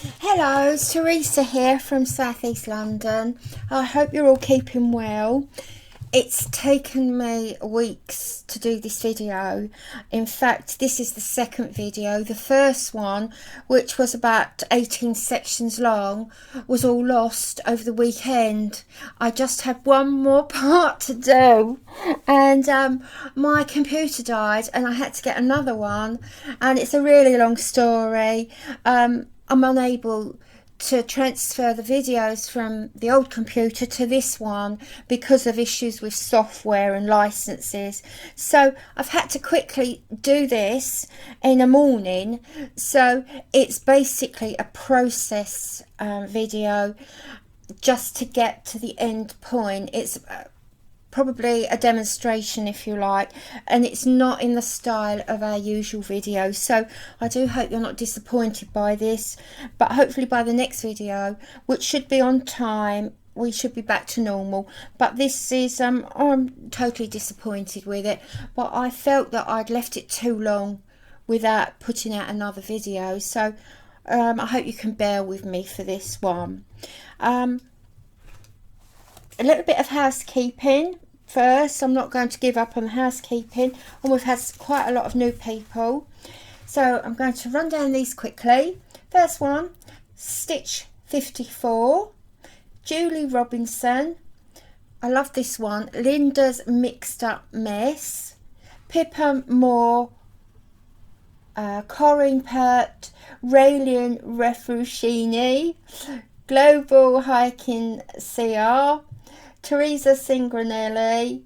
Hello, it's Teresa here from South East London. I hope you're all keeping well. It's taken me weeks to do this video. In fact, this is the second video. The first one, which was about 18 sections long, was all lost over the weekend. I just had one more part to do, and my computer died and I had to get another one, and it's a really long story. I'm unable to transfer the videos from the old computer to this one because of issues with software and licenses, so I've had to quickly do this in the morning. So it's basically a process video just to get to the end point. It's probably a demonstration, if you like, and it's not in the style of our usual videos, so I do hope you're not disappointed by this. But hopefully by the next video, which should be on time, we should be back to normal. But this is I'm totally disappointed with it, but I felt that I'd left it too long without putting out another video, so I hope you can bear with me for this one. A little bit of housekeeping first. I'm not going to give up on the housekeeping, and we've had quite a lot of new people, so I'm going to run down these quickly. First one, Stitch 54, Julie Robinson. I love this one. Linda's Mixed Up Mess, Pippa Moore, Corinne Pert, Raylene Refruscini, Global Hiking CR, Teresa Singranelli,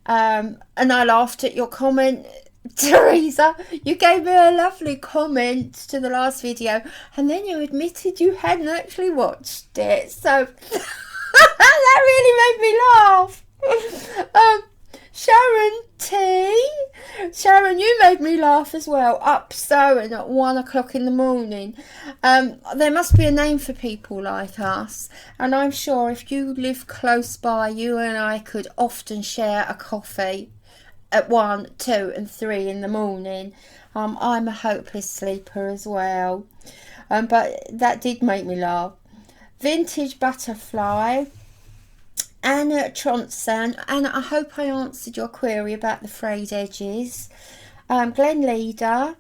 and I laughed at your comment, Teresa. You gave me a lovely comment to the last video, and then you admitted you hadn't actually watched it, so that really made me laugh. Sharon T. Sharon, you made me laugh as well. Up sewing at 1 o'clock in the morning. There must be a name for people like us, and I'm sure if you live close by, you and I could often share a coffee at 1, 2 and 3 in the morning. I'm a hopeless sleeper as well, but that did make me laugh. Vintage Butterfly, Anna Tronson, and I hope I answered your query about the frayed edges. Glenn Leader,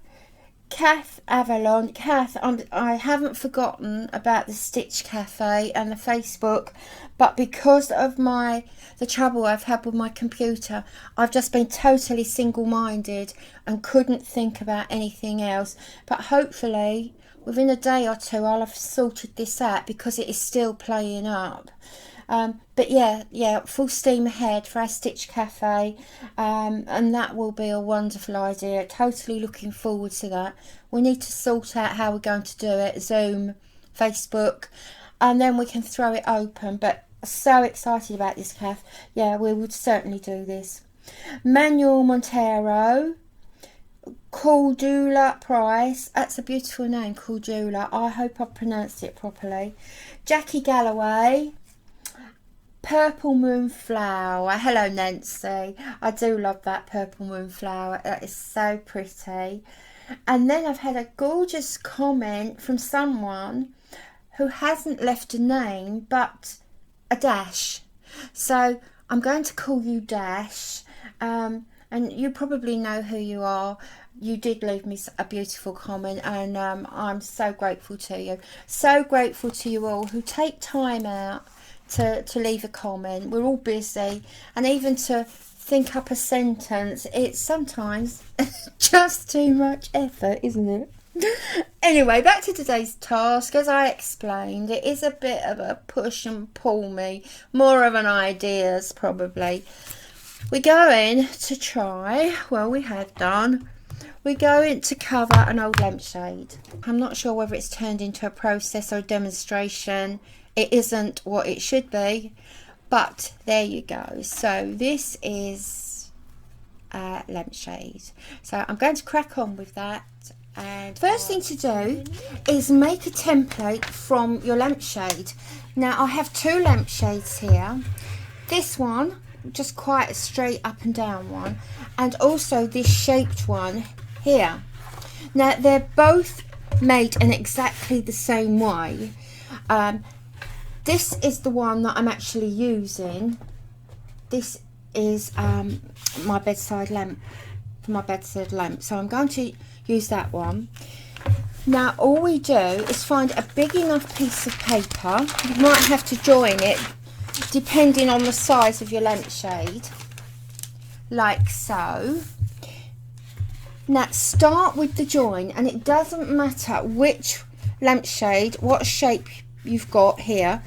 Kath Avalon. Kath, I haven't forgotten about the Stitch Cafe and the Facebook, but because of the trouble I've had with my computer, I've just been totally single-minded and couldn't think about anything else. But hopefully within a day or two I'll have sorted this out, because it is still playing up. But yeah, full steam ahead for our Stitch Cafe, and that will be a wonderful idea. Totally looking forward to that. We need to sort out how we're going to do it, Zoom, Facebook, and then we can throw it open. But so excited about this, Kath. Yeah, we would certainly do this. Manuel Montero, Cordula Price. That's a beautiful name, Cordula. I hope I pronounced it properly. Jackie Galloway, Purple Moonflower. Hello, Nancy. I do love that Purple Moonflower. That is so pretty. And then I've had a gorgeous comment from someone who hasn't left a name but a dash. So I'm going to call you Dash. And you probably know who you are. You did leave me a beautiful comment, and I'm so grateful to you. So grateful to you all who take time out to leave a comment. We're all busy, and even to think up a sentence, it's sometimes just too much effort, isn't it? Anyway, back to today's task. As I explained, it is a bit of a push and pull me, more of an ideas probably. We're going to try, well, we have done, we're going to cover an old lampshade. I'm not sure whether it's turned into a process or a demonstration. It isn't what it should be, but there you go. So this is a lampshade. So I'm going to crack on with that. And first thing to do is make a template from your lampshade. Now I have two lampshades here. This one, just quite a straight up and down one, and also this shaped one here. Now they're both made in exactly the same way. This is the one that I'm actually using. This is my bedside lamp, so I'm going to use that one. Now all we do is find a big enough piece of paper. You might have to join it depending on the size of your lampshade, like so. Now start with the join, and it doesn't matter which lampshade, what shape you've got here,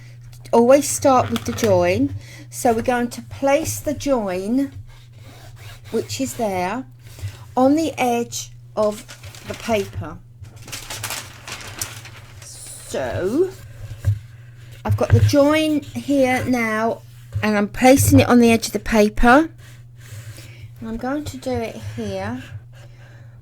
always start with the join. So we're going to place the join, which is there, on the edge of the paper. So I've got the join here now, and I'm placing it on the edge of the paper, and I'm going to do it here.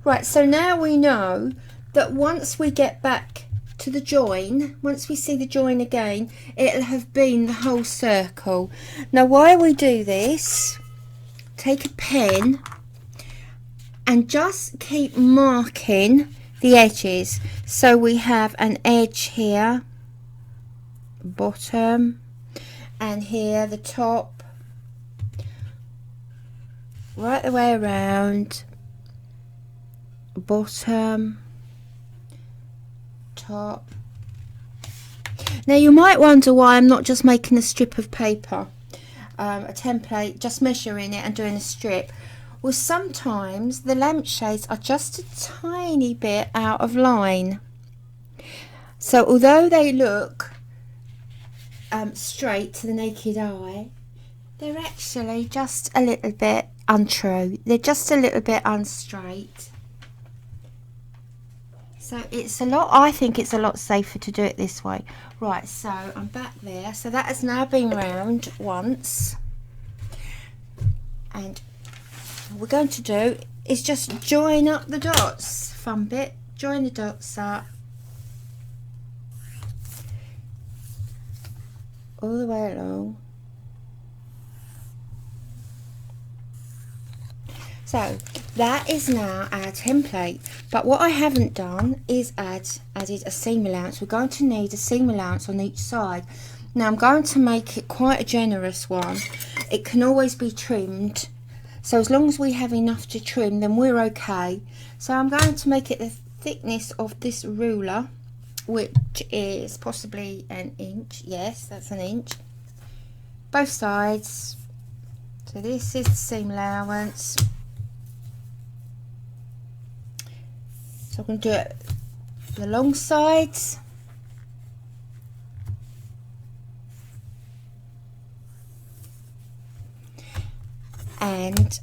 Right, so now we know that once we get back to the join, once we see the join again, it'll have been the whole circle. Now while we do this, take a pen and just keep marking the edges. So we have an edge here, bottom, and here the top, right the way around, bottom, top. Now you might wonder why I'm not just making a strip of paper, a template, just measuring it and doing a strip. Well, sometimes the lampshades are just a tiny bit out of line. So although they look straight to the naked eye, they're actually just a little bit untrue. They're just a little bit unstraight. So it's a lot, I think it's a lot safer to do it this way. Right, so I'm back there. So that has now been round once. And what we're going to do is just join up the dots. Fun bit, join the dots up. All the way along. So that is now our template, but what I haven't done is added a seam allowance. We're going to need a seam allowance on each side. Now I'm going to make it quite a generous one. It can always be trimmed, so as long as we have enough to trim, then we're okay. So I'm going to make it the thickness of this ruler, which is possibly an inch. Yes, that's an inch, both sides. So this is the seam allowance. So I'm going to do it the long sides, and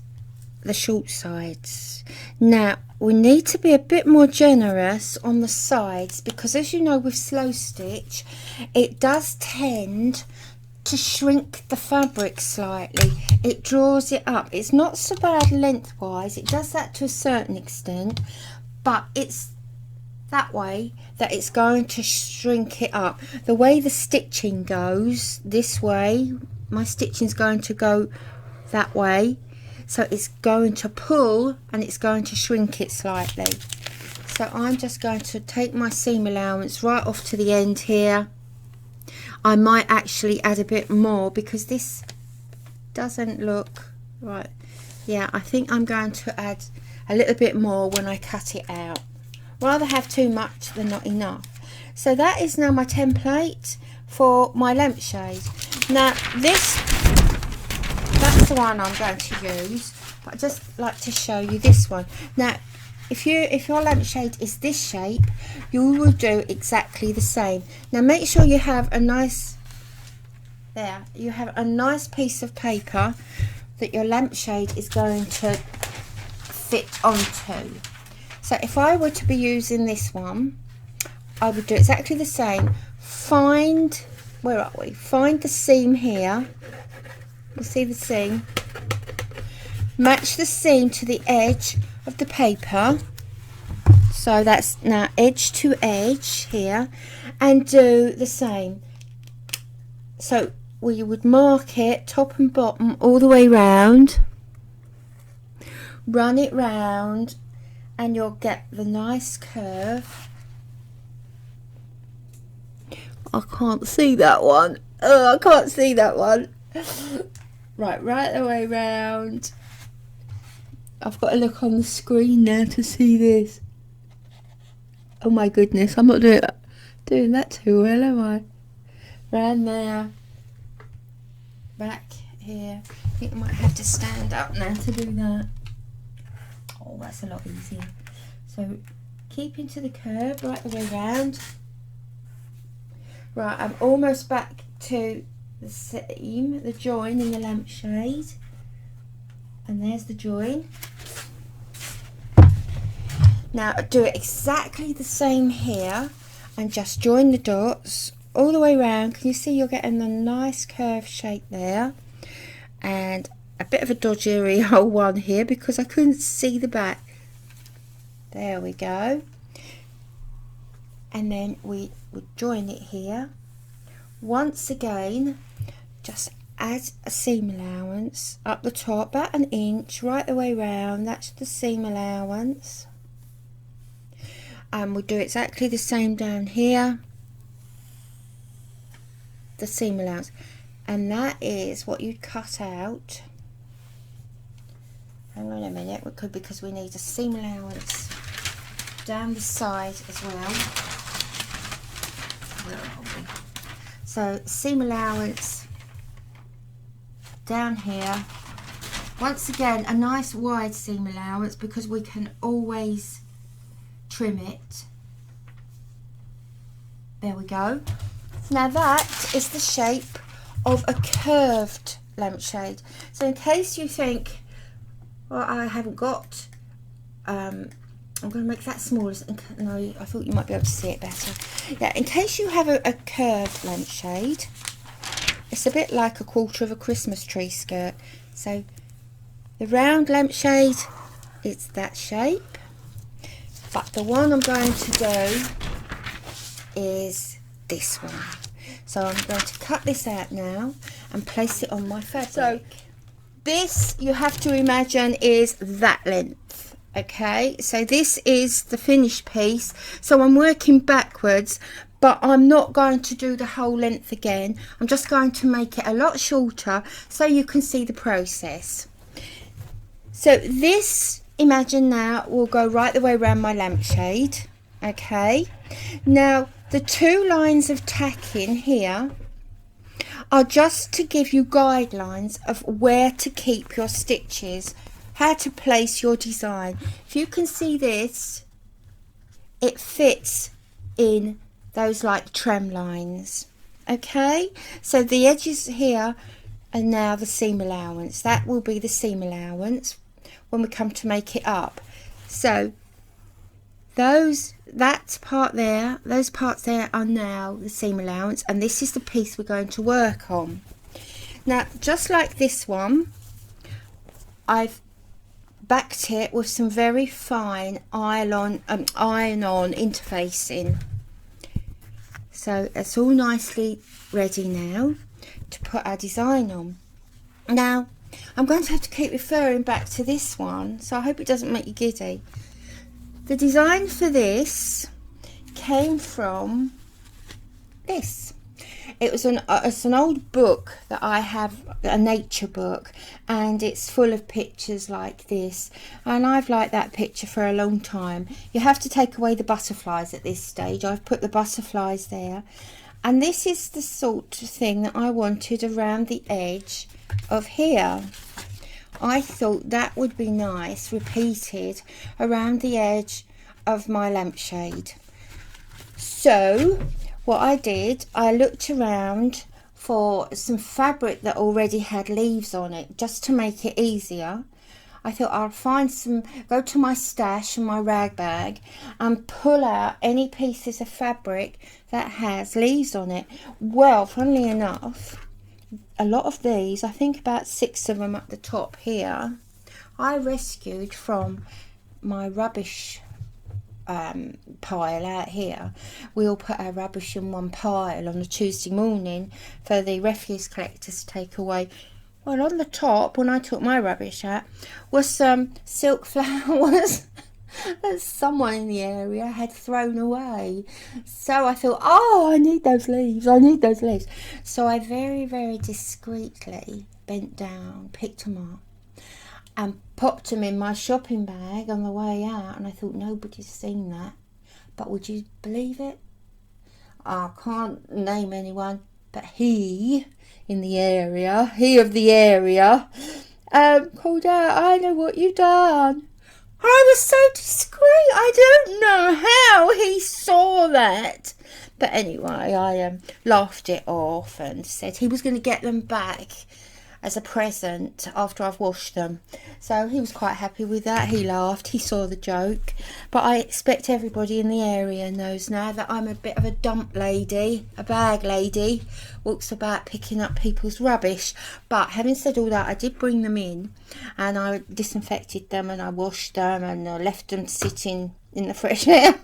the short sides. Now we need to be a bit more generous on the sides, because as you know with slow stitch it does tend to shrink the fabric slightly. It draws it up. It's not so bad lengthwise, it does that to a certain extent, but it's that way that it's going to shrink it up. The way the stitching goes this way, my stitching is going to go that way, so it's going to pull and it's going to shrink it slightly. So I'm just going to take my seam allowance right off to the end here. I might actually add a bit more because this doesn't look right. Yeah, I think I'm going to add a little bit more when I cut it out. Rather have too much than not enough. So that is now my template for my lampshade. Now that's the one I'm going to use, but I'd just like to show you this one. Now if your lampshade is this shape, you will do exactly the same. Now make sure you have a nice piece of paper that your lampshade is going to fit onto. So if I were to be using this one, I would do exactly the same. Find the seam here. You'll see the seam. Match the seam to the edge of the paper. So that's now edge to edge here, and do the same. So we would mark it top and bottom all the way round, run it round, and you'll get the nice curve I can't see that one. Oh, I can't see that one. Right the way round. I've got to look on the screen now to see this. Oh my goodness, I'm not doing that too well, am I? Round there. Back here. I think I might have to stand up now to do that. Oh, that's a lot easier. So, keeping to the curve right the way round. Right, I'm almost back to the seam, the join in the lampshade. And there's the join. Now do it exactly the same here and just join the dots all the way around. Can you see you're getting a nice curved shape there? And a bit of a dodgy hole one here because I couldn't see the back. There we go. And then we would join it here. Once again, just add a seam allowance up the top, about an inch, right the way round. That's the seam allowance. And we'll do exactly the same down here. The seam allowance. And that is what you cut out. Hang on a minute, it could, because we need a seam allowance down the side as well. Where are we? So seam allowance down here. Once again, a nice wide seam allowance because we can always trim it. There we go. Now that is the shape of a curved lampshade. So in case you think, well, I haven't got, I'm going to make that smaller. No, I thought you might be able to see it better. Yeah, in case you have a curved lampshade, it's a bit like a quarter of a Christmas tree skirt. So the round lampshade, it's that shape. But the one I'm going to do is this one. So I'm going to cut this out now and place it on my fabric. So this, you have to imagine, is that length. Okay, so this is the finished piece. So I'm working backwards, but I'm not going to do the whole length again. I'm just going to make it a lot shorter so you can see the process. So this, imagine now, will go right the way around my lampshade. Okay, now the two lines of tacking here are just to give you guidelines of where to keep your stitches, how to place your design. If you can see this, it fits in those like trim lines. Okay, so the edges here are now the seam allowance. That will be the seam allowance when we come to make it up. So that part there, those parts there are now the seam allowance, and this is the piece we're going to work on. Now, just like this one, I've backed it with some very fine iron-on interfacing. So it's all nicely ready now to put our design on. Now, I'm going to have to keep referring back to this one, so I hope it doesn't make you giddy. The design for this came from this. It's an old book that I have, a nature book, and it's full of pictures like this, and I've liked that picture for a long time. You have to take away the butterflies at this stage. I've put the butterflies there, and this is the sort of thing that I wanted around the edge of here. I thought that would be nice repeated around the edge of my lampshade. So what I did, I looked around for some fabric that already had leaves on it, just to make it easier. I thought I'll find some, go to my stash and my rag bag and pull out any pieces of fabric that has leaves on it. Well, funnily enough, a lot of these, I think about 6 of them at the top here, I rescued from my rubbish pile out here. We all put our rubbish in one pile on a Tuesday morning for the refuse collectors to take away. Well, on the top, when I took my rubbish out, was some silk flowers that someone in the area had thrown away. So I thought, oh, I need those leaves, I need those leaves. So I very, very discreetly bent down, picked them up and popped them in my shopping bag on the way out, and I thought nobody's seen that. But would you believe it? I can't name anyone, but he of the area, called out, I know what you've done. I was so discreet, I don't know how he saw that. But anyway, I laughed it off and said he was going to get them back as a present after I've washed them. So he was quite happy with that. He laughed, he saw the joke. But I expect everybody in the area knows now that I'm a bit of a dump lady, a bag lady, walks about picking up people's rubbish. But having said all that, I did bring them in and I disinfected them and I washed them and I left them sitting in the fresh air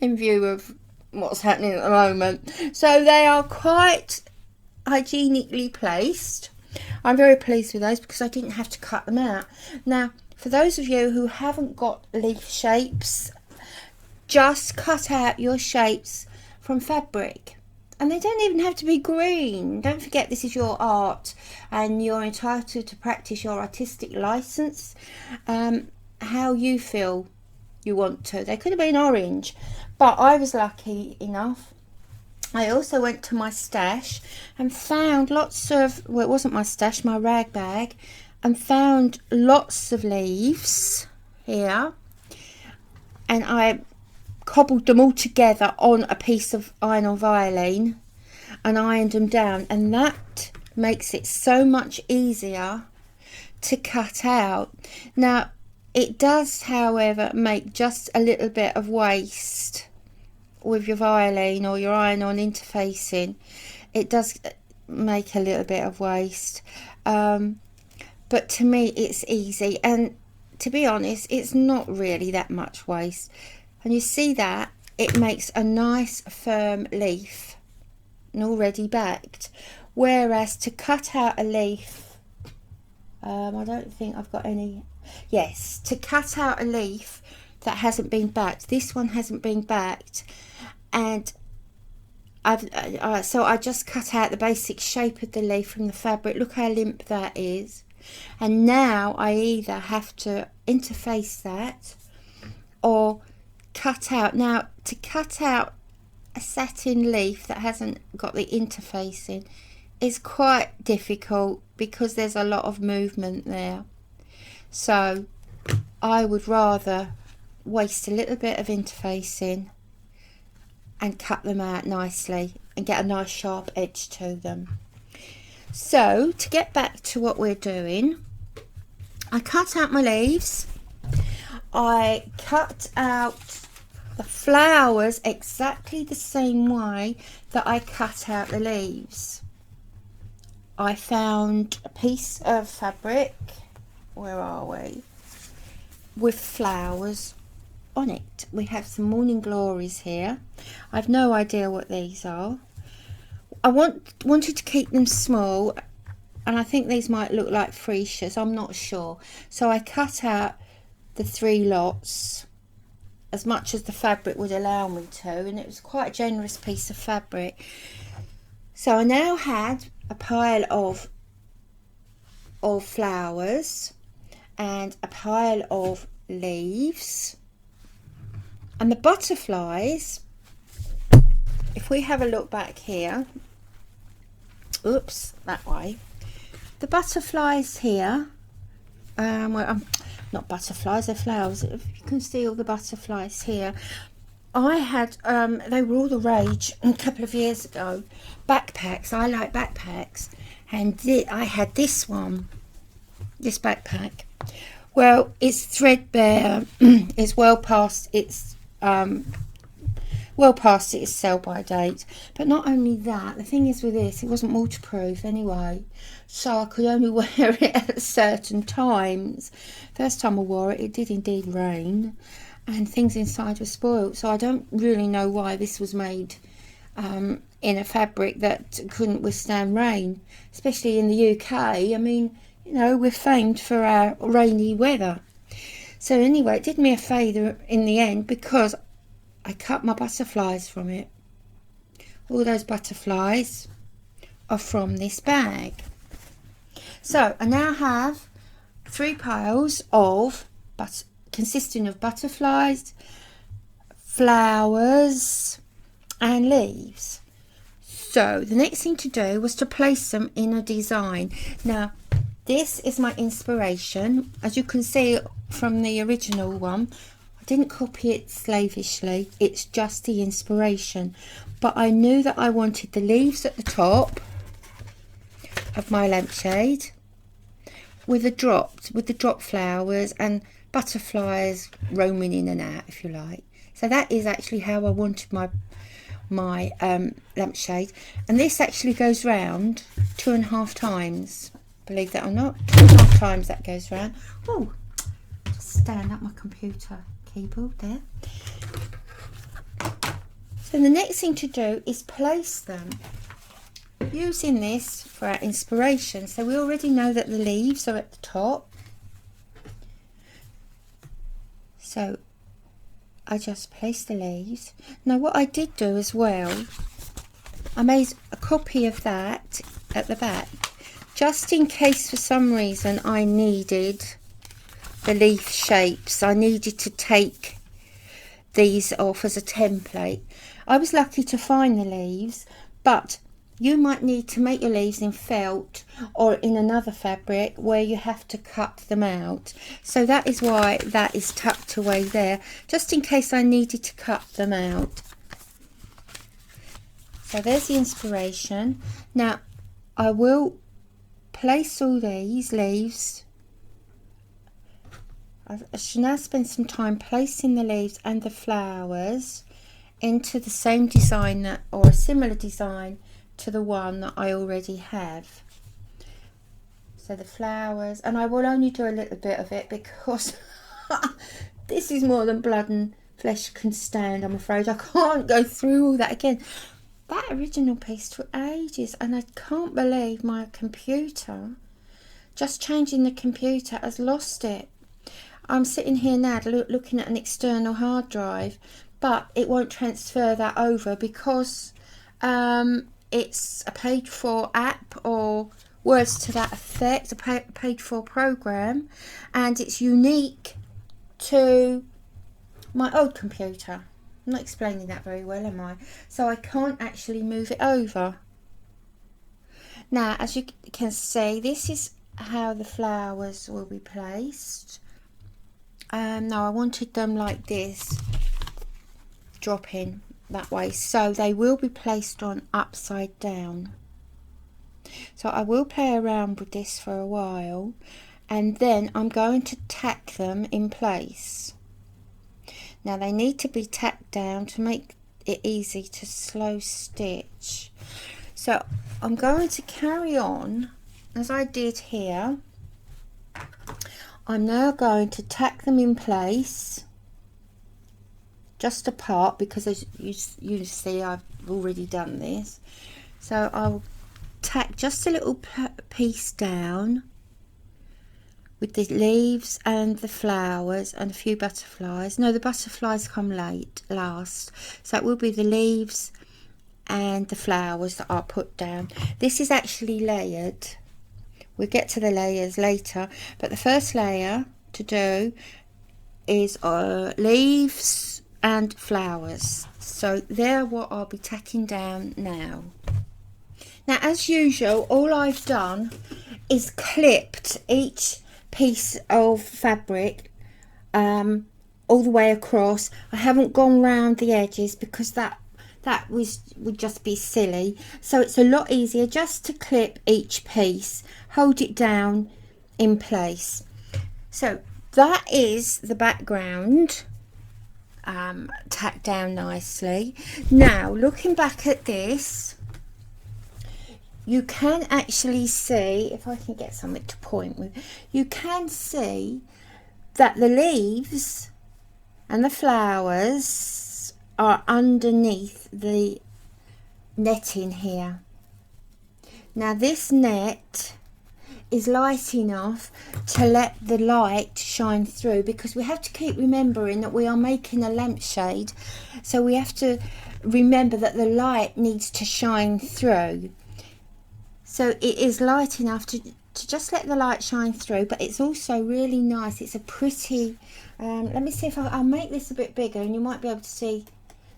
in view of what's happening at the moment. So they are quite hygienically placed. I'm very pleased with those because I didn't have to cut them out. Now, for those of you who haven't got leaf shapes, just cut out your shapes from fabric. And they don't even have to be green. Don't forget, this is your art and you're entitled to practice your artistic license how you feel you want to. They could have been orange, but I was lucky enough. I also went to my stash and found lots of, well, it wasn't my stash, my rag bag, and found lots of leaves here. And I cobbled them all together on a piece of iron or Violene and ironed them down. And that makes it so much easier to cut out. Now, it does, however, make just a little bit of waste with your Violene or your iron-on interfacing. It does make a little bit of waste, but to me it's easy, and to be honest, it's not really that much waste. And you see that it makes a nice firm leaf and already backed, whereas to cut out a leaf, I don't think I've got any. Yes, to cut out a leaf that hasn't been backed, this one hasn't been backed, and so I just cut out the basic shape of the leaf from the fabric. Look how limp that is. And now I either have to interface that or cut out. Now, to cut out a satin leaf that hasn't got the interfacing is quite difficult because there's a lot of movement there. So I would rather waste a little bit of interfacing and cut them out nicely and get a nice sharp edge to them. So to get back to what we're doing, I cut out my leaves. I cut out the flowers exactly the same way that I cut out the leaves. I found a piece of fabric, where are we, with flowers on it. We have some morning glories here. I've no idea what these are. I wanted to keep them small, and I think these might look like freesias, I'm not sure. So I cut out the 3 lots as much as the fabric would allow me to, and it was quite a generous piece of fabric. So I now had a pile of flowers and a pile of leaves. And the butterflies, if we have a look back here, oops, that way, the butterflies here, not butterflies, they're flowers. If you can see all the butterflies here, I had, they were all the rage a couple of years ago, backpacks. I like backpacks, and I had this one, this backpack. Well, it's threadbare. It's well past its sell by date. But not only that, the thing is with this, it wasn't waterproof anyway, so I could only wear it at certain times. First time I wore it, it did indeed rain, and things inside were spoilt. So I don't really know why this was made in a fabric that couldn't withstand rain, especially in the UK. I mean, you know, we're famed for our rainy weather. So anyway, it did me a favour in the end because I cut my butterflies from it. All those butterflies are from this bag. So I now have 3 piles of consisting of butterflies, flowers and leaves. So the next thing to do was to place them in a design. Now this is my inspiration. As you can see from the original one, I didn't copy it slavishly, it's just the inspiration. But I knew that I wanted the leaves at the top of my lampshade with the drop flowers and butterflies roaming in and out, if you like. So that is actually how I wanted my lampshade, and this actually goes round 2.5 times, believe that or not. 2.5 times that goes round. Oh, just stand up my computer keyboard there. So the next thing to do is place them using this for our inspiration. So we already know that the leaves are at the top, so I just placed the leaves. Now what I did do as well, I made a copy of that at the back, just in case for some reason I needed the leaf shapes. I needed to take these off as a template. I was lucky to find the leaves, but you might need to make your leaves in felt or in another fabric where you have to cut them out. So that is why that is tucked away there, just in case I needed to cut them out. So there's the inspiration. Now I will place all these leaves. I should now spend some time placing the leaves and the flowers into the same design or a similar design to the one that I already have. So the flowers, and I will only do a little bit of it because this is more than blood and flesh can stand, I'm afraid. I can't go through all that again. That original piece took ages, and I can't believe my computer, just changing the computer, has lost it. I'm sitting here now looking at an external hard drive, but it won't transfer that over because it's a paid for app or words to that effect, a paid for program, and it's unique to my old computer. I'm not explaining that very well, am I? So I can't actually move it over. Now, as you can see, this is how the flowers will be placed. Now I wanted them like this, dropping that way, so they will be placed on upside down. So I will play around with this for a while, and then I'm going to tack them in place. Now they need to be tacked down to make it easy to slow stitch. So I'm going to carry on as I did here. I'm now going to tack them in place just apart, because as you see I've already done this. So I'll tack just a little piece down with the leaves and the flowers and a few butterflies. No, the butterflies come last, so it will be the leaves and the flowers that I'll put down. This is actually layered. We'll get to the layers later, but the first layer to do is leaves and flowers. So they're what I'll be tacking down now. Now, as usual, all I've done is clipped each piece of fabric all the way across. I haven't gone round the edges because that would just be silly. So it's a lot easier just to clip each piece, hold it down in place. So that is the background tacked down nicely. Now looking back at this, you can actually see, if I can get something to point with, you can see that the leaves and the flowers are underneath the netting here. Now this net is light enough to let the light shine through, because we have to keep remembering that we are making a lampshade, so we have to remember that the light needs to shine through. So it is light enough to just let the light shine through, but it's also really nice. It's a pretty, let me see if I'll make this a bit bigger and you might be able to see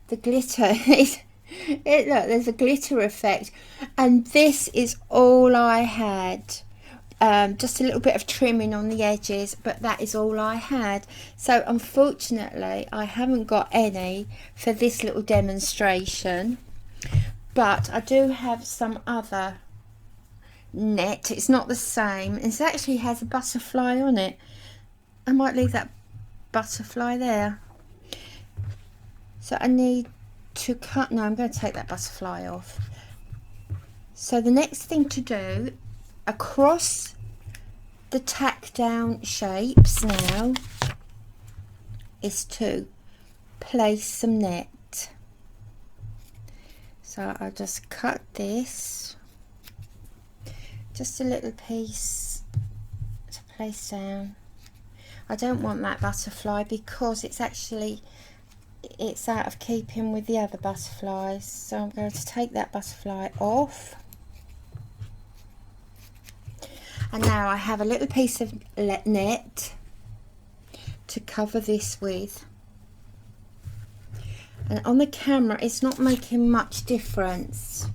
the glitter. Look, there's a glitter effect, and this is all I had. Just a little bit of trimming on the edges, but that is all I had. So unfortunately I haven't got any for this little demonstration, but I do have some other net. It's not the same. It actually has a butterfly on it. I might leave that butterfly there. So I need to cut. No, I'm going to take that butterfly off. So the next thing to do across the tack down shapes now is to place some net. So I'll just cut this, just a little piece to place down. I don't want that butterfly because it's out of keeping with the other butterflies, so I'm going to take that butterfly off. And now I have a little piece of net to cover this with, and on the camera it's not making much difference.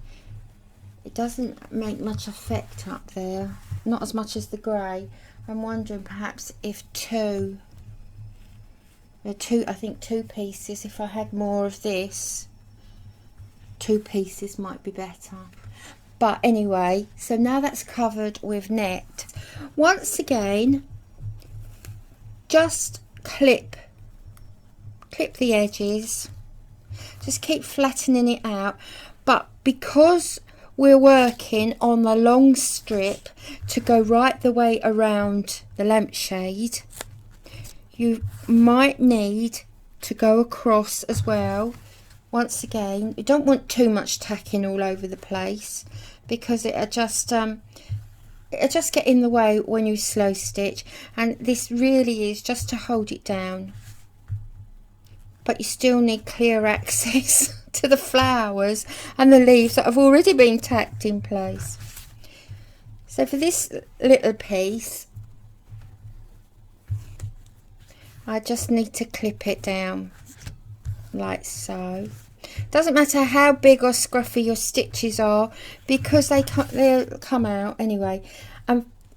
It doesn't make much effect up there, not as much as the grey. I'm wondering perhaps if I think two pieces, if I had more of this, 2 pieces might be better. But anyway, so now that's covered with net. Once again, just clip the edges, just keep flattening it out. But because we're working on the long strip to go right the way around the lampshade, you might need to go across as well. Once again, you don't want too much tacking all over the place, because it'll just get in the way when you slow stitch, and this really is just to hold it down. But you still need clear access to the flowers and the leaves that have already been tacked in place. So for this little piece, I just need to clip it down like so. Doesn't matter how big or scruffy your stitches are, because they'll come out anyway.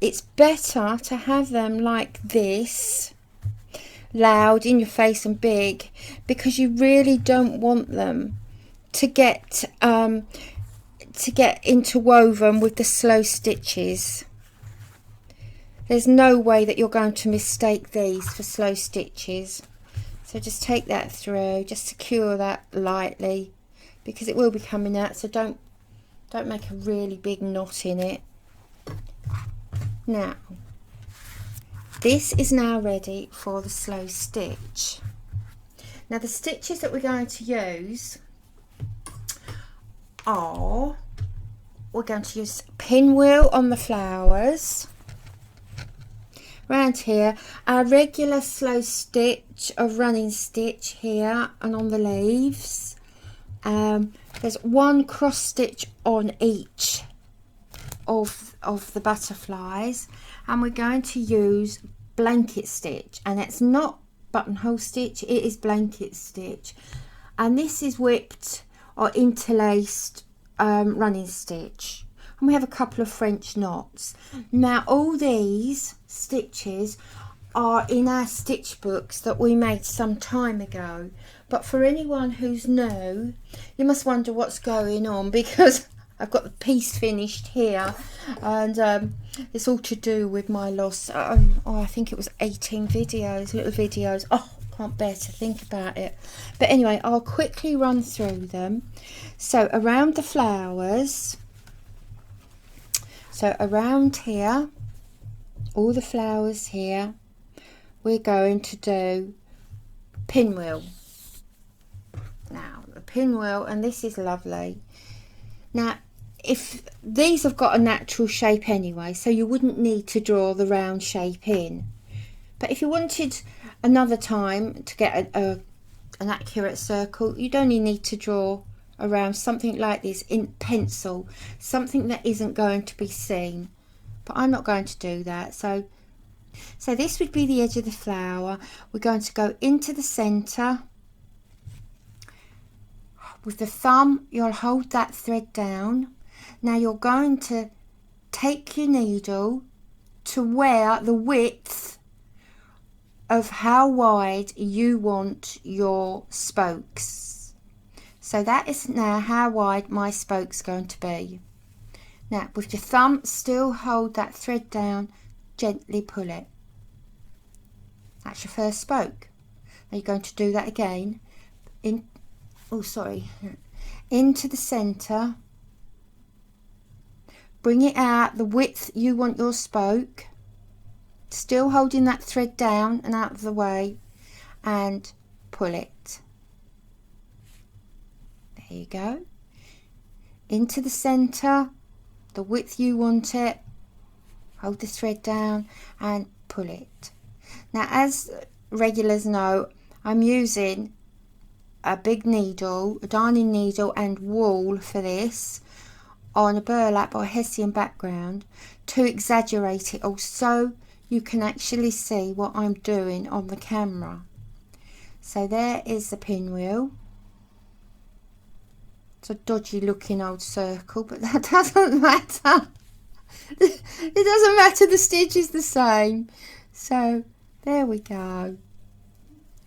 It's better to have them like this, loud, in your face and big, because you really don't want them to get interwoven with the slow stitches. There's no way that you're going to mistake these for slow stitches. So just take that through, just secure that lightly, because it will be coming out, so don't make a really big knot in it. Now, this is now ready for the slow stitch. Now the stitches that we're going to use are, we're going to use pinwheel on the flowers. Around here, our regular slow stitch, a running stitch here and on the leaves. There's 1 cross stitch on each of the butterflies, and we're going to use blanket stitch, and it's not buttonhole stitch, it is blanket stitch, and this is whipped or interlaced running stitch. And we have a couple of French knots. Now all these stitches are in our stitch books that we made some time ago, but for anyone who's new, you must wonder what's going on, because I've got the piece finished here, and it's all to do with my loss. I think it was 18 videos, little videos. Oh, can't bear to think about it. But anyway, I'll quickly run through them. So around the flowers, so around here, all the flowers here, we're going to do pinwheel. Now the pinwheel, and this is lovely. Now if these have got a natural shape anyway, so you wouldn't need to draw the round shape in. But if you wanted another time to get an accurate circle, you'd only need to draw around something like this in pencil, something that isn't going to be seen. But I'm not going to do that. So this would be the edge of the flower. We're going to go into the centre. With the thumb, you'll hold that thread down. Now you're going to take your needle to where the width of how wide you want your spokes. So that is now how wide my spoke's going to be. Now with your thumb, still hold that thread down, gently pull it. That's your first spoke. Now you're going to do that again. Into the centre. Bring it out the width you want your spoke, still holding that thread down and out of the way, and pull it. There you go. Into the centre, the width you want it, hold the thread down and pull it. Now, as regulars know, I'm using a big needle, a darning needle and wool for this, on a burlap or Hessian background to exaggerate it all, so you can actually see what I'm doing on the camera. So there is the pinwheel. It's a dodgy looking old circle, but that doesn't matter. It doesn't matter, the stitch is the same. So there we go,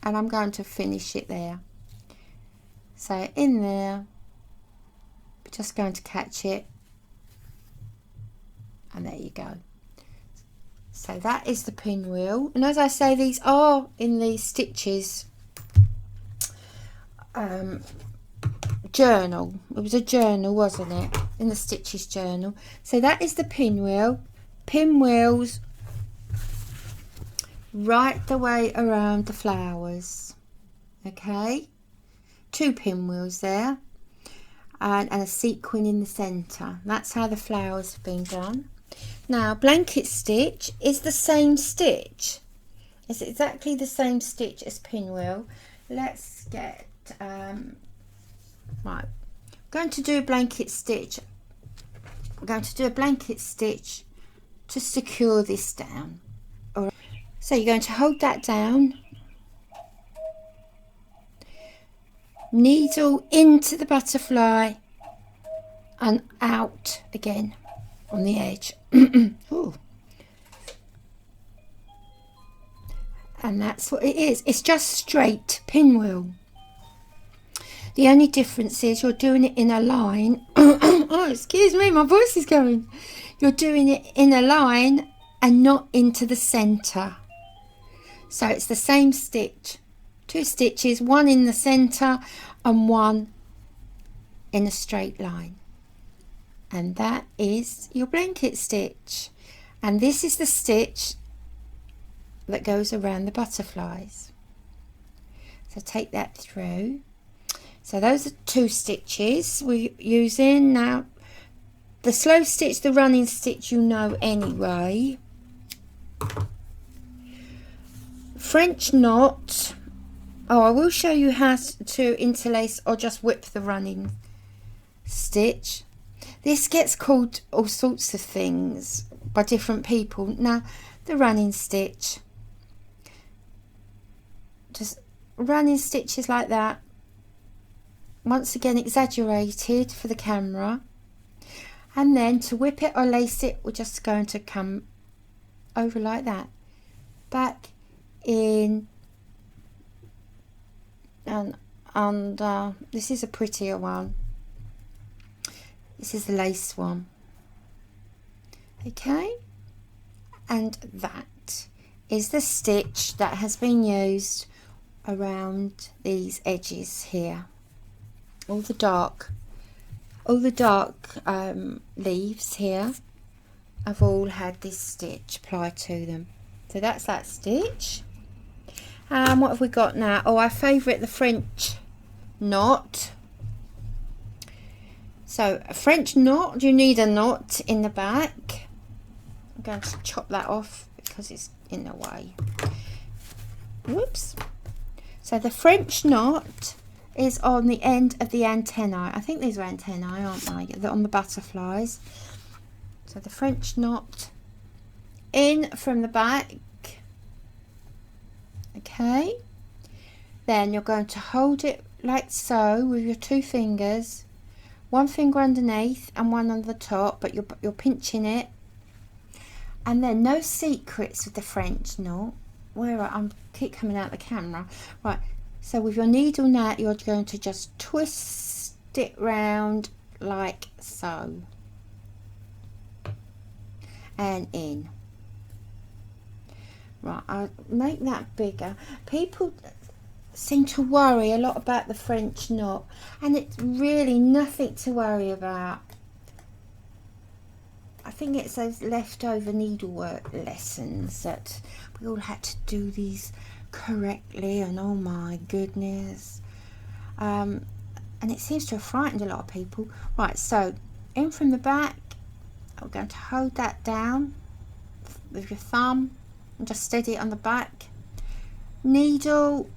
and I'm going to finish it there. So in there, just going to catch it, and there you go. So that is the pinwheel, and as I say, these are in the Stitches journal. It was a journal, wasn't it, in the Stitches journal. So that is the pinwheel. Pinwheels right the way around the flowers. Okay, 2 pinwheels there. And a sequin in the centre. That's how the flowers have been done. Now, blanket stitch is the same stitch. It's exactly the same stitch as pinwheel. Let's get right. I'm going to do a blanket stitch. I'm going to do a blanket stitch to secure this down. All right. So you're going to hold that down. Needle into the butterfly and out again on the edge. Ooh. And that's what it is. It's just straight pinwheel. The only difference is you're doing it in a line. Oh, excuse me, my voice is going. You're doing it in a line and not into the centre. So it's the same stitch. 2 stitches, one in the centre and one in a straight line, and that is your blanket stitch. And this is the stitch that goes around the butterflies. So take that through. So those are 2 stitches we're using. Now the slow stitch, the running stitch, you know anyway. French knot. Oh, I will show you how to interlace or just whip the running stitch. This gets called all sorts of things by different people. Now, the running stitch, just running stitches like that. Once again, exaggerated for the camera. And then to whip it or lace it, we're just going to come over like that. Back in. And this is a prettier one. This is the lace one. Okay, and that is the stitch that has been used around these edges here. All the dark leaves here have all had this stitch applied to them. So that's that stitch. What have we got now? Oh, our favourite, the French knot. So a French knot, you need a knot in the back. I'm going to chop that off because it's in the way. Whoops. So the French knot is on the end of the antennae. I think these are antennae, aren't they? They're on the butterflies. So the French knot in from the back. Okay. Then you're going to hold it like so with your 2 fingers. 1 finger underneath and 1 on the top, but you're pinching it. And then no secrets with the French knot. I keep coming out the camera. Right. So with your needle now, you're going to just twist it round like so. And in. Right, I'll make that bigger. People seem to worry a lot about the French knot, and it's really nothing to worry about. I think it's those leftover needlework lessons that we all had to do these correctly, and oh my goodness, and it seems to have frightened a lot of people. Right, so in from the back, I'm going to hold that down with your thumb and just steady it on the back. Needle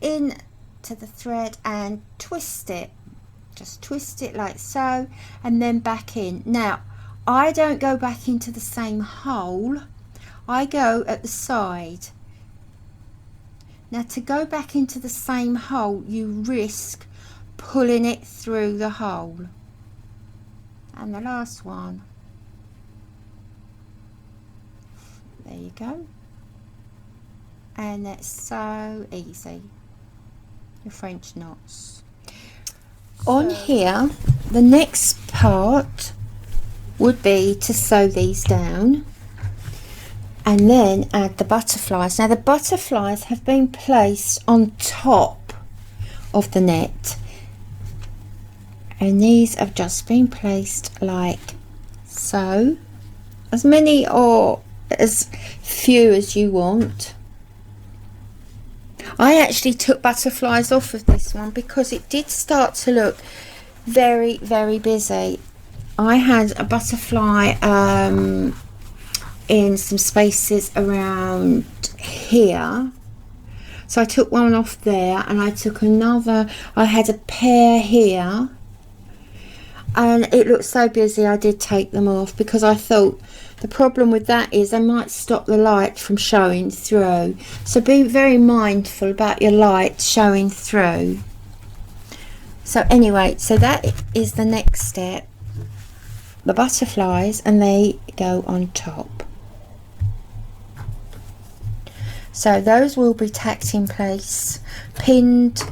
in to the thread and twist it. Just twist it like so, and then back in. Now I don't go back into the same hole, I go at the side. Now to go back into the same hole, you risk pulling it through the hole. And the last one. There you go. And that's so easy. Your French knots. On here, the next part would be to sew these down and then add the butterflies. Now the butterflies have been placed on top of the net, and these have just been placed like so. As many or as few as you want. I actually took butterflies off of this one because it did start to look very, very busy. I had a butterfly in some spaces around here, so I took one off there, and I took another. I had a pair here, and it looked so busy I did take them off because I thought the problem with that is they might stop the light from showing through. So be very mindful about your light showing through. So anyway, so that is the next step. The butterflies, and they go on top. So those will be tacked in place, pinned.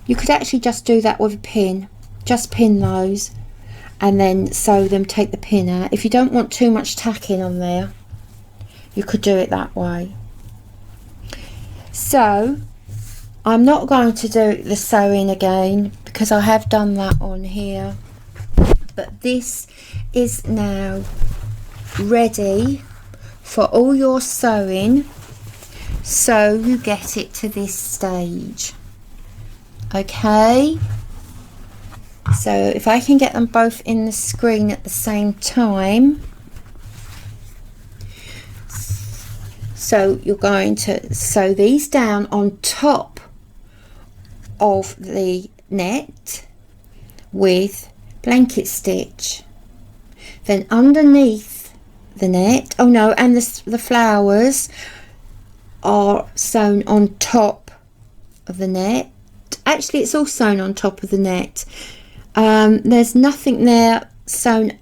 You could actually just do that with a pin. Just pin those and then sew them, take the pin out. If you don't want too much tacking on there, you could do it that way. So I'm not going to do the sewing again because I have done that on here, but this is now ready for all your sewing, so you get it to this stage. Okay, so if I can get them both in the screen at the same time. So you're going to sew these down on top of the net with blanket stitch, then underneath the net, oh no, and the flowers are sewn on top of the net. Actually, it's all sewn on top of the net. There's nothing there sewn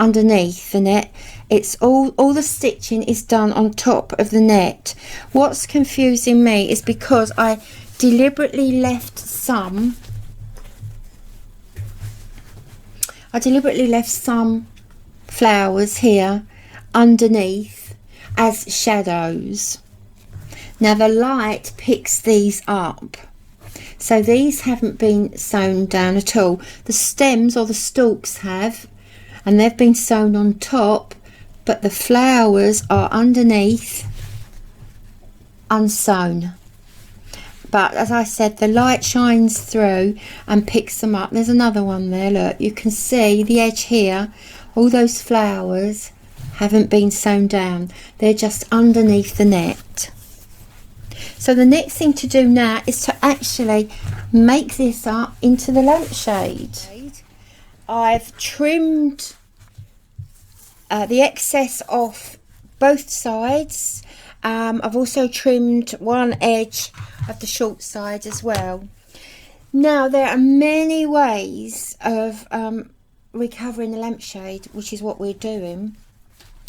underneath the net. It's all the stitching is done on top of the net. What's confusing me is because I deliberately left some flowers here underneath as shadows. Now the light picks these up, so these haven't been sewn down at all. The stems or the stalks have, and they've been sewn on top, but the flowers are underneath, unsewn. but as I said, the light shines through and picks them up. There's another one there, look, you can see the edge here. All those flowers haven't been sewn down, they're just underneath the net. So the next thing to do now is to actually make this up into the lampshade. I've trimmed the excess off both sides. I've also trimmed one edge of the short side as well. Now there are many ways of recovering the lampshade, which is what we're doing.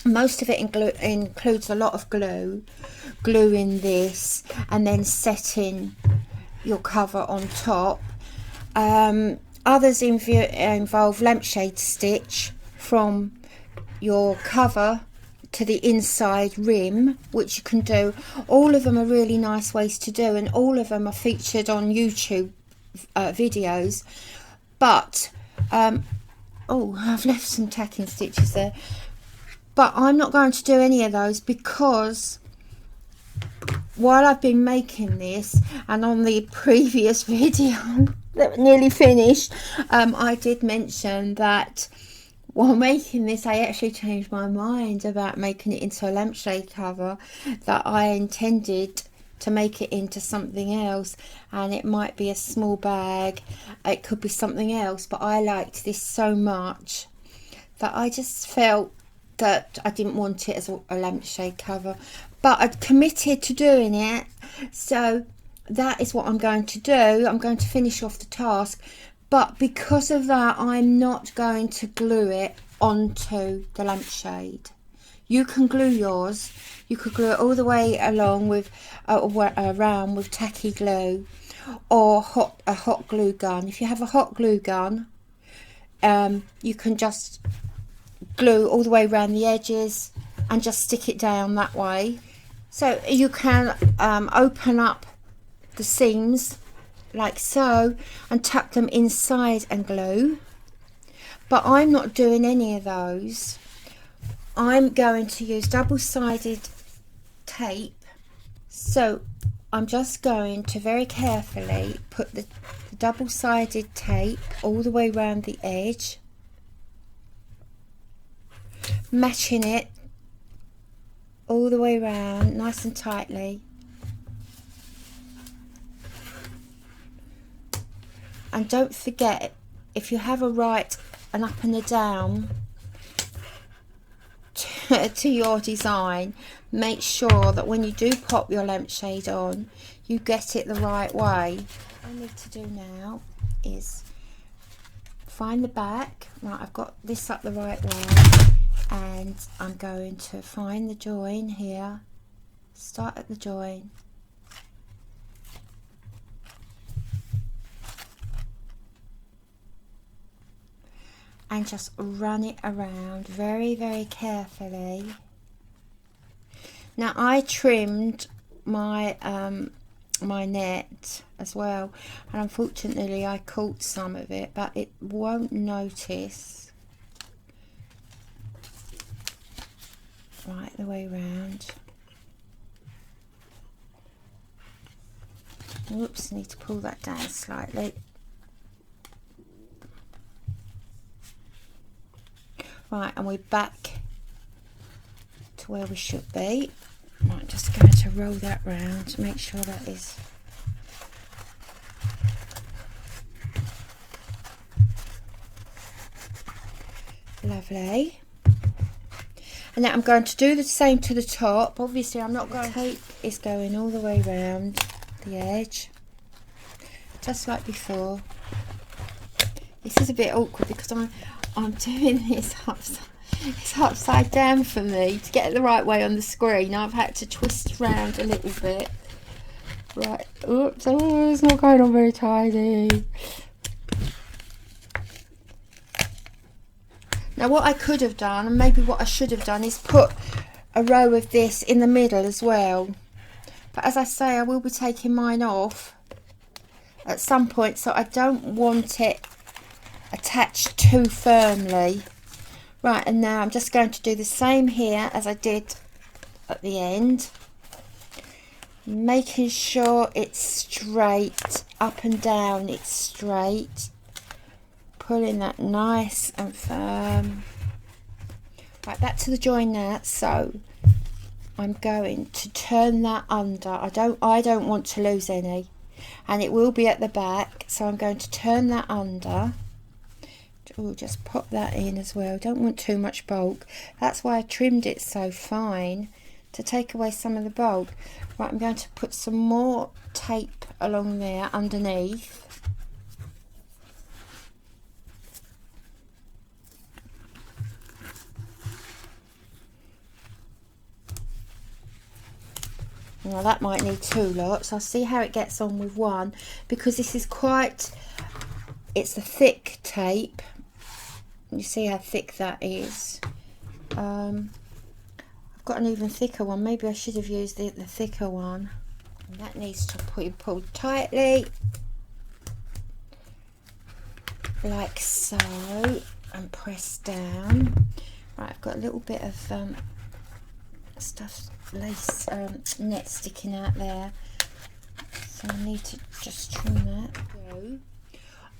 Most of it includes a lot of gluing this and then setting your cover on top. Others involve lampshade stitch from your cover to the inside rim, which you can do. All of them are really nice ways to do, and all of them are featured on YouTube videos. But oh, I've left some tacking stitches there, but I'm not going to do any of those, because while I've been making this, and on the previous video that nearly finished, I did mention that while making this I actually changed my mind about making it into a lampshade cover, that I intended to make it into something else, and it might be a small bag, it could be something else, but I liked this so much that I just felt that I didn't want it as a lampshade cover, but I'd committed to doing it, so that is what I'm going to do. I'm going to finish off the task, but because of that I'm not going to glue it onto the lampshade. You can glue yours, you could glue it all the way along with around with tacky glue or a hot glue gun. If you have a hot glue gun, you can just glue all the way around the edges and just stick it down that way. So you can open up the seams like so and tuck them inside and glue, but I'm not doing any of those. I'm going to use double-sided tape, so I'm just going to very carefully put the double-sided tape all the way around the edge, matching it all the way around nice and tightly. And don't forget, if you have a right, an up and a down to your design, make sure that when you do pop your lampshade on, you get it the right way. What I need to do now is find the back. Right, I've got this up the right way, and I'm going to find the join here, start at the join, and just run it around very, very carefully. Now I trimmed my my net as well, and unfortunately I caught some of it, but it won't notice. Right the way round. Oops, need to pull that down slightly. Right, and we're back to where we should be. Right, just going to roll that round to make sure that is lovely. And now I'm going to do the same to the top. Obviously I'm not going to, tape is going all the way around the edge, just like before. This is a bit awkward because I'm doing this it's upside down for me to get it the right way on the screen. I've had to twist around a little bit. Right, oops, oh, it's not going on very tidy. Now what I could have done, and maybe what I should have done, is put a row of this in the middle as well. But as I say, I will be taking mine off at some point, so I don't want it attached too firmly. Right, and now I'm just going to do the same here as I did at the end. making sure it's straight up and down, it's straight, pulling that nice and firm. Right, back to the join now. So I'm going to turn that under. I don't want to lose any, and it will be at the back, so I'm going to turn that under. Oh, just pop that in as well. Don't want too much bulk. That's why I trimmed it so fine, to take away some of the bulk. Right, I'm going to put some more tape along there underneath. Now that might need 2 lots. I'll see how it gets on with one, because this is quite, it's a thick tape. You see how thick that is. I've got an even thicker one. Maybe I should have used the thicker one. And that needs to be pulled tightly, like so, and press down. Right, I've got a little bit of lace net sticking out there, so I need to just trim that.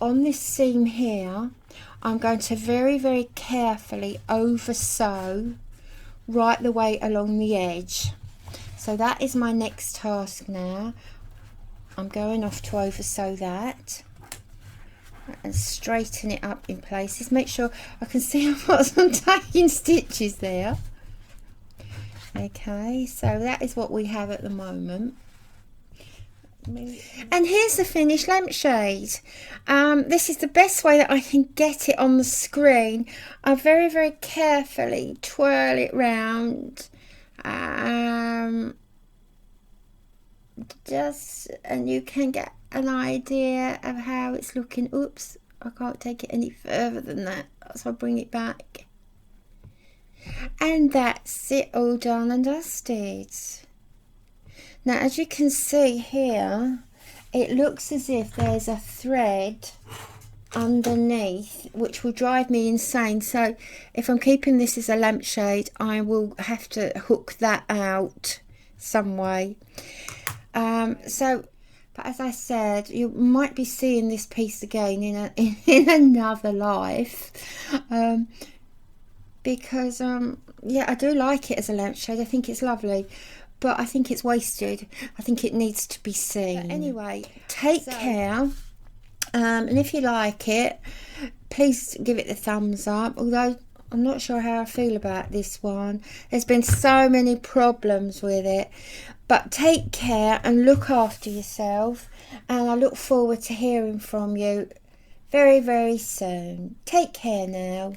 On this seam here, I'm going to very carefully over sew right the way along the edge. So that is my next task now. I'm going off to over sew that and straighten it up in places. Make sure I can see I've got some tagging stitches there. Okay, so that is what we have at the moment. And here's the finished lampshade. This is the best way that I can get it on the screen. I very carefully twirl it round, and you can get an idea of how it's looking. Oops, I can't take it any further than that, so I'll bring it back. And that's it, all done and dusted. Now, as you can see here, it looks as if there's a thread underneath, which will drive me insane. So if I'm keeping this as a lampshade, I will have to hook that out some way. But as I said, you might be seeing this piece again in another life, because yeah, I do like it as a lampshade. I think it's lovely, but I think it's wasted. I think it needs to be seen. But anyway, take care, and if you like it, please give it the thumbs up. Although I'm not sure how I feel about this one. There's been so many problems with it. But take care and look after yourself, and I look forward to hearing from you very soon. Take care now.